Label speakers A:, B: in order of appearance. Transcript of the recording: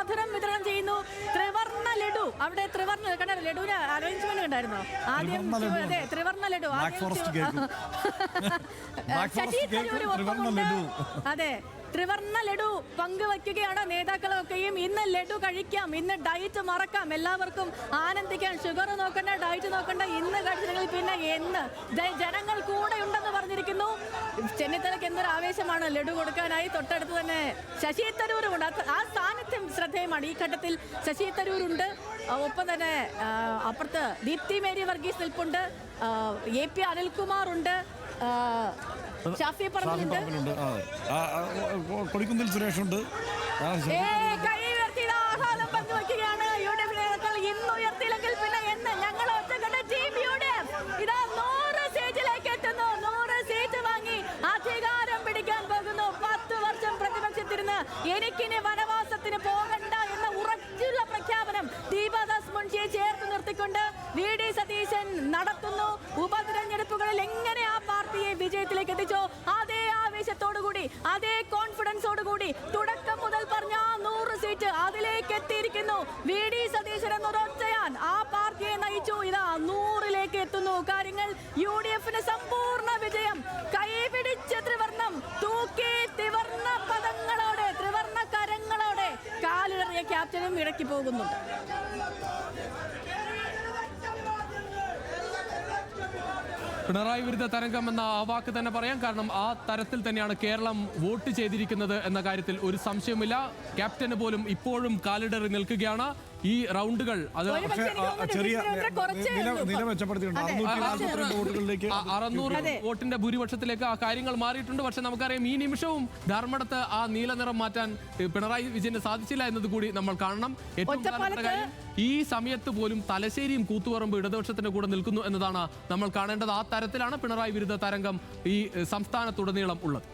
A: മധുരം വിതരണം ചെയ്യുന്നു. ത്രിവർണ്ണ ലഡു, അവിടെ ത്രിവർണ്ണ കണ്ട ലഡുവിന് അറേഞ്ച്മെന്റ് ഉണ്ടായിരുന്നോ ആദ്യം? അതെ, ത്രിവർണ്ണ ലഡു. ശശി തരൂര് ഒപ്പമുണ്ട്. അതെ, ത്രിവർണ്ണ ലഡു പങ്കുവയ്ക്കുകയാണ് നേതാക്കളൊക്കെയും. ഇന്ന് ലഡു കഴിക്കാം, ഇന്ന് ഡയറ്റ് മറക്കാം, എല്ലാവർക്കും ആനന്ദിക്കാം. ഷുഗർ നോക്കണ്ട, ഡയറ്റ് നോക്കണ്ട, ഇന്ന് കഴിച്ചില്ലെങ്കിൽ പിന്നെ എന്ന് ജനങ്ങൾ കൂടെ ഉണ്ടെന്ന് പറഞ്ഞിരിക്കുന്നു. ചെന്നിത്തലയ്ക്ക് എന്തൊരു ആവേശമാണ് ലഡു കൊടുക്കാനായി. തൊട്ടടുത്ത് തന്നെ ശശി തരൂരുമുണ്ട്. ആ സാന്നിധ്യം ശ്രദ്ധേയമാണ്. ഈ ഘട്ടത്തിൽ ശശി തരൂരുണ്ട്. ഒപ്പം തന്നെ അപ്പുറത്ത് ദീപ്തി മേരി വർഗീസ് നിൽപ്പുണ്ട്. AP അനിൽകുമാർ ഉണ്ട്. ഷാഫി പറമ്പിലുണ്ട്.
B: കൊടിക്കുന്നിൽ സുരേഷുണ്ട്.
A: കൈ ഉയർത്തി ആഹ്ലാദം പങ്കുവയ്ക്കുകയാണ്. UDF നേതാക്കൾ ഇന്ന് ഉയർത്തിയില്ലെങ്കിൽ പിന്നെ എന്ന്? ഞങ്ങൾ ഒറ്റക്കെട്ട് ടീം UDF ഇതാ 100 സീറ്റിലേക്ക് എത്തുന്നു. 100 സീറ്റ് വാങ്ങി അധികാരം പിടിക്കാൻ പോകുന്നു. 10 വർഷം പ്രതിപക്ഷത്തിരുന്ന് എനിക്കിനി വനവാസത്തിന് പോകണ്ട എന്ന ഉറച്ചുള്ള പ്രഖ്യാപനം ദീപദാസ് മുൻഷിയെ ചേർത്ത് നിർത്തിക്കൊണ്ട് VD സതീശൻ നടത്തുന്നു. ഉപതെരഞ്ഞെടുപ്പുകളിൽ എങ്ങനെ ആ പാർട്ടിയെ വിജയത്തിലേക്ക് എത്തിച്ചോ അതേ ആവേശത്തോടുകൂടി, അതേ കോൺഫിഡൻസോടുകൂടി തുടക്കം മുതൽ പറഞ്ഞ 100 സീറ്റ് അതിലേക്ക് എത്തിയിരിക്കുന്നു. VD സതീശൻ എന്നൊരൊറ്റയാൻ ആ പാർട്ടിയെ നയിച്ചു. ഇതാ 100ലേക്ക് എത്തുന്നു. കാര്യങ്ങൾ UDFന് സമ്പൂർണ്ണ വിജയം. കൈപിടിച്ച് ത്രിവർണം തൂക്കി ത്രിവർണ്ണ പദങ്ങളോടെ, ത്രിവർണ്ണ കരങ്ങളോടെ കാലിടറിയ ക്യാപ്റ്റനും ഇടയ്ക്ക് പോകുന്നുണ്ട്.
C: പിണറായി വിരുദ്ധ തരംഗം എന്ന ആ വാക്ക് തന്നെ പറയാം. കാരണം ആ തരത്തിൽ തന്നെയാണ് കേരളം വോട്ട് ചെയ്തിരിക്കുന്നത് എന്ന കാര്യത്തിൽ ഒരു സംശയമില്ല. ക്യാപ്റ്റന് പോലും ഇപ്പോഴും കാലിടറി നിൽക്കുകയാണ്. ഈ റൗണ്ടുകൾ അത് 600 വോട്ടിന്റെ ഭൂരിപക്ഷത്തിലേക്ക് ആ കാര്യങ്ങൾ മാറിയിട്ടുണ്ട്. പക്ഷെ നമുക്കറിയാം ഈ നിമിഷവും ധർമ്മടത്ത് ആ നീല നിറം മാറ്റാൻ പിണറായി വിജയന് സാധിച്ചില്ല എന്നത് കൂടി നമ്മൾ കാണണം. ഏറ്റവും പ്രധാനപ്പെട്ട കാര്യം ഈ സമയത്ത് പോലും തലശ്ശേരിയും കൂത്തുപറമ്പ് ഇടതുപക്ഷത്തിന്റെ കൂടെ നിൽക്കുന്നു എന്നതാണ് നമ്മൾ കാണേണ്ടത്. ആ തരത്തിലാണ് പിണറായി വിരുദ്ധ തരംഗം ഈ സംസ്ഥാനത്തുടനീളം ഉള്ളത്.